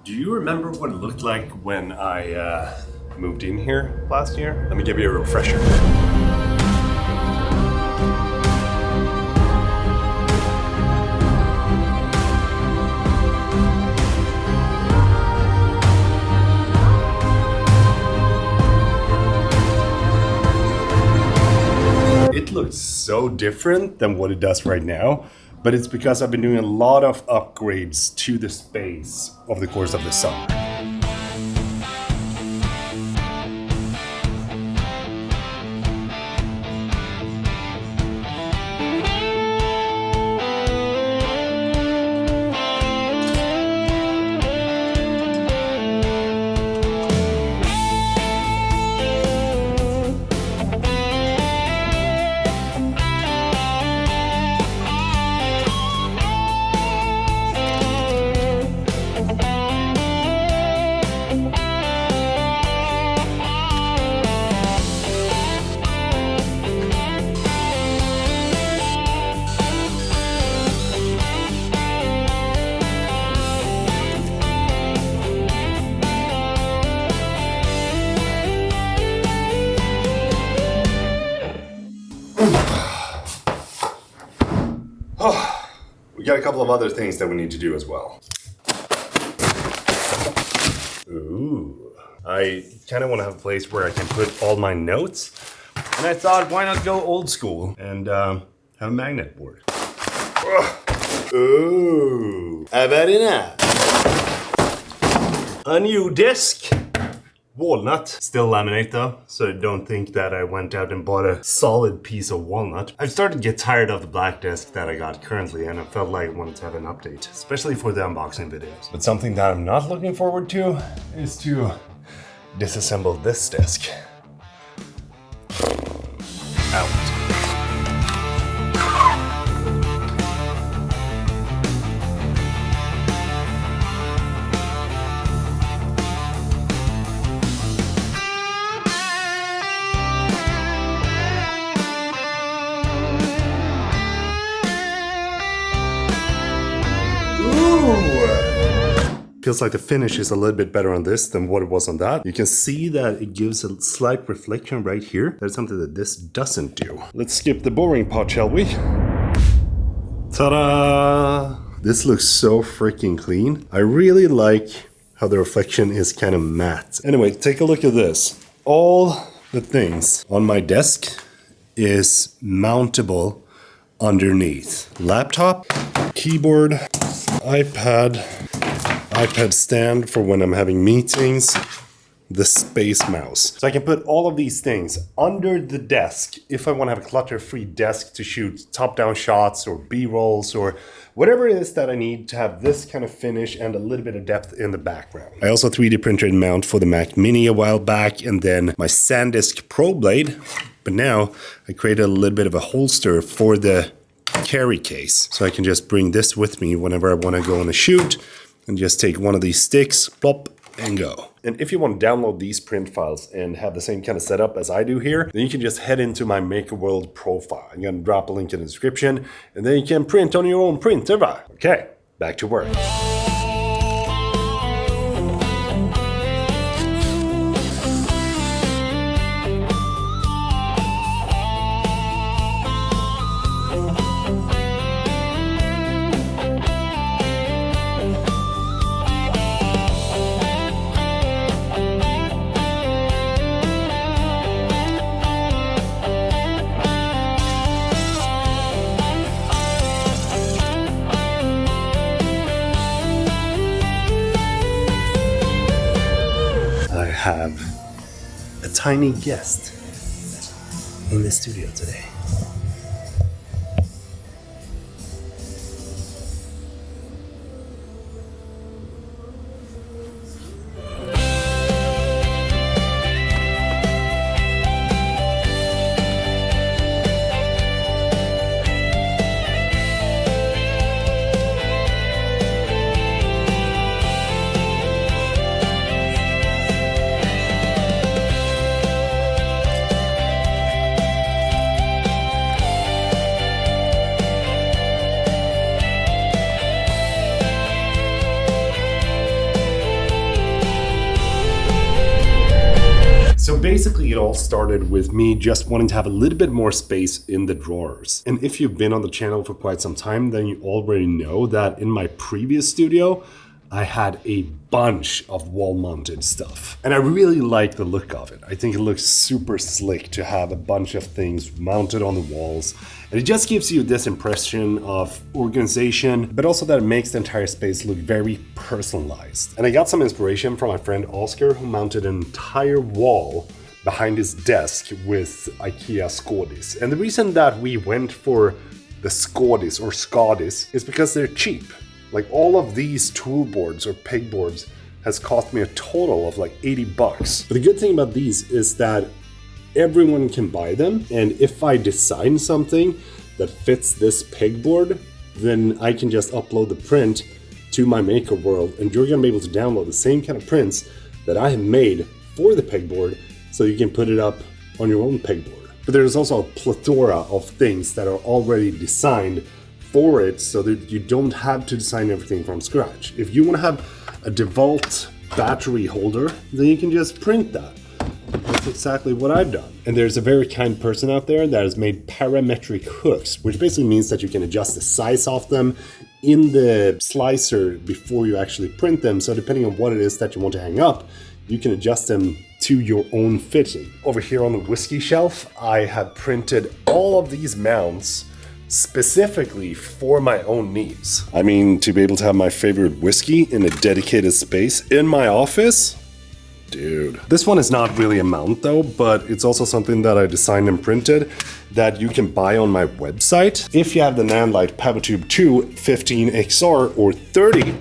Do you remember what it looked like when I moved in here last year? Let me give you a refresher. It looks so different than what it does right now, but it's because I've been doing a lot of upgrades to the space over the course of the summer. We got a couple of other things that we need to do as well. Ooh, I kind of want to have a place where I can put all my notes. And I thought, why not go old school and have a magnet board? Ooh, I've had enough. A new desk. Walnut. Still laminate though, so don't think that I went out and bought a solid piece of walnut. I've started to get tired of the black desk that I got currently, and I felt like I wanted to have an update, especially for the unboxing videos. But something that I'm not looking forward to is to disassemble this desk. Out. Feels like the finish is a little bit better on this than what it was on that. You can see that it gives a slight reflection right here. That's something that this doesn't do. Let's skip the boring part, shall we? Ta-da! This looks so freaking clean. I really like how the reflection is kind of matte. Anyway, take a look at this. All the things on my desk is mountable underneath. Laptop, keyboard, iPad stand for when I'm having meetings, the space mouse. So I can put all of these things under the desk if I want to have a clutter-free desk to shoot top-down shots or B-rolls or whatever it is that I need to have this kind of finish and a little bit of depth in the background. I also 3D printed a mount for the Mac Mini a while back, and then my SanDisk Pro blade. But now I created a little bit of a holster for the carry case. So I can just bring this with me whenever I want to go on a shoot and just take one of these sticks, plop, and go. And if you want to download these print files and have the same kind of setup as I do here, then you can just head into my MakerWorld profile. I'm going to drop a link in the description, and then you can print on your own printer. Okay, back to work. Have a tiny guest in the studio today. So basically it all started with me just wanting to have a little bit more space in the drawers. And if you've been on the channel for quite some time, then you already know that in my previous studio, I had a bunch of wall-mounted stuff. And I really like the look of it. I think it looks super slick to have a bunch of things mounted on the walls. And it just gives you this impression of organization, but also that it makes the entire space look very personalized. And I got some inspiration from my friend Oscar, who mounted an entire wall behind his desk with IKEA skådis. And the reason that we went for the skådis or skadis is because they're cheap. Like all of these tool boards or pegboards has cost me a total of like 80 bucks. But the good thing about these is that everyone can buy them. And if I design something that fits this pegboard, then I can just upload the print to my Maker World and you're gonna be able to download the same kind of prints that I have made for the pegboard so you can put it up on your own pegboard. But there's also a plethora of things that are already designed for it so that you don't have to design everything from scratch. If you want to have a default battery holder, then you can just print that. That's exactly what I've done. And there's a very kind person out there that has made parametric hooks, which basically means that you can adjust the size of them in the slicer before you actually print them. So depending on what it is that you want to hang up, you can adjust them to your own fitting. Over here on the whiskey shelf, I have printed all of these mounts specifically for my own needs. I mean, to be able to have my favorite whiskey in a dedicated space in my office? Dude. This one is not really a mount though, but it's also something that I designed and printed that you can buy on my website. If you have the Nanlite PavoTube 2 15XR or 30,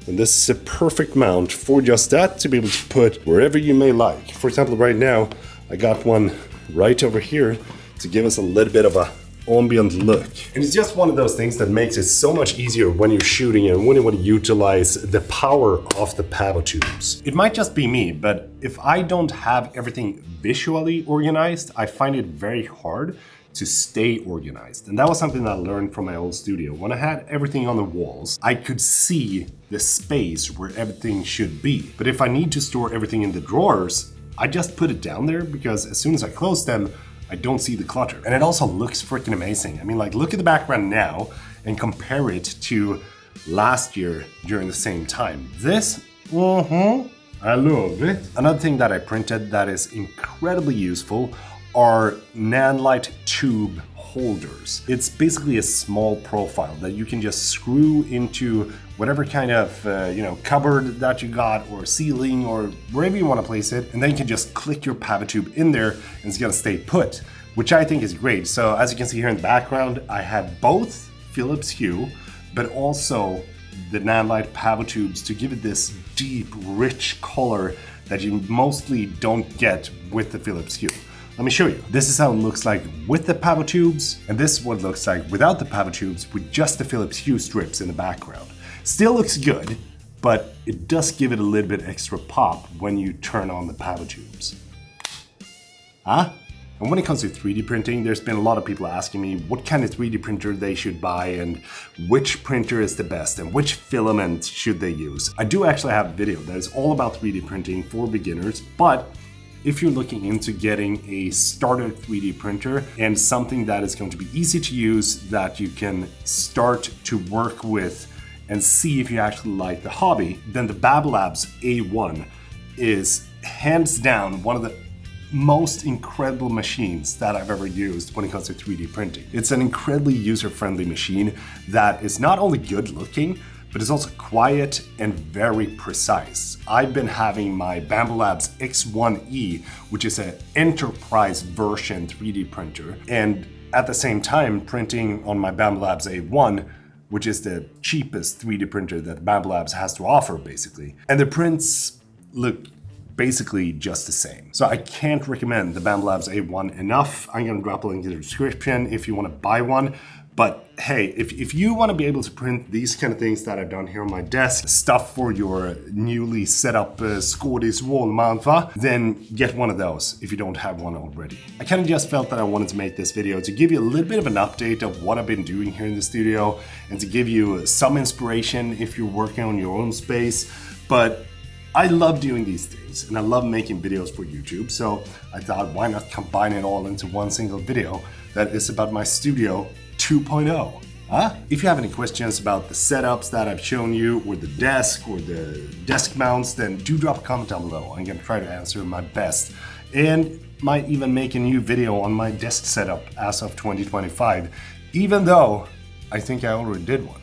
then this is a perfect mount for just that, to be able to put wherever you may like. For example, right now, I got one right over here to give us a little bit of a ambient look. And it's just one of those things that makes it so much easier when you're shooting and when you want to utilize the power of the PavoTubes. It might just be me, but if I don't have everything visually organized, I find it very hard to stay organized. And that was something that I learned from my old studio. When I had everything on the walls, I could see the space where everything should be. But if I need to store everything in the drawers, I just put it down there because as soon as I close them, I don't see the clutter. And it also looks freaking amazing. I mean, like, look at the background now and compare it to last year during the same time. This, I love it. Another thing that I printed that is incredibly useful are Nanlite tube holders. It's basically a small profile that you can just screw into whatever kind of cupboard that you got or ceiling or wherever you want to place it, and then you can just click your PavoTube in there and it's gonna stay put, which I think is great. So as you can see here in the background, I have both Philips Hue, but also the Nanlite PavoTubes to give it this deep, rich color that you mostly don't get with the Philips Hue. Let me show you. This is how it looks like with the PavoTubes, and this is what it looks like without the PavoTubes with just the Philips Hue strips in the background. Still looks good, but it does give it a little bit extra pop when you turn on the PavoTubes. Huh? And when it comes to 3D printing, there's been a lot of people asking me what kind of 3D printer they should buy and which printer is the best and which filament should they use. I do actually have a video that is all about 3D printing for beginners, but if you're looking into getting a starter 3D printer and something that is going to be easy to use, that you can start to work with and see if you actually like the hobby, then the Babolabs A1 is hands down one of the most incredible machines that I've ever used when it comes to 3D printing. It's an incredibly user-friendly machine that is not only good looking, but it's also quiet and very precise. I've been having my Babolabs X1E, which is an enterprise version 3D printer, and at the same time printing on my Babolabs A1, which is the cheapest 3D printer that Babolabs has to offer, basically. And the prints look basically just the same. So I can't recommend the Babolabs A1 enough. I'm gonna drop a link in the description if you wanna buy one. But hey, if you want to be able to print these kind of things that I've done here on my desk, stuff for your newly set up Skådis wall mount, then get one of those if you don't have one already. I kind of just felt that I wanted to make this video to give you a little bit of an update of what I've been doing here in the studio and to give you some inspiration if you're working on your own space. But I love doing these things and I love making videos for YouTube, so I thought why not combine it all into one single video that is about my studio 2.0. If you have any questions about the setups that I've shown you, or the desk, or the desk mounts, then do drop a comment down below. I'm gonna try to answer my best. And might even make a new video on my desk setup as of 2025, even though I think I already did one.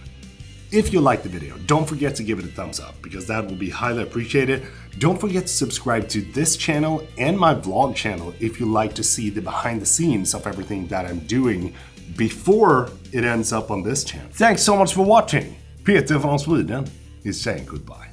If you liked the video, don't forget to give it a thumbs up, because that will be highly appreciated. Don't forget to subscribe to this channel and my vlog channel if you like to see the behind the scenes of everything that I'm doing before it ends up on this channel. Thanks so much for watching. Peter från Sweden is saying goodbye.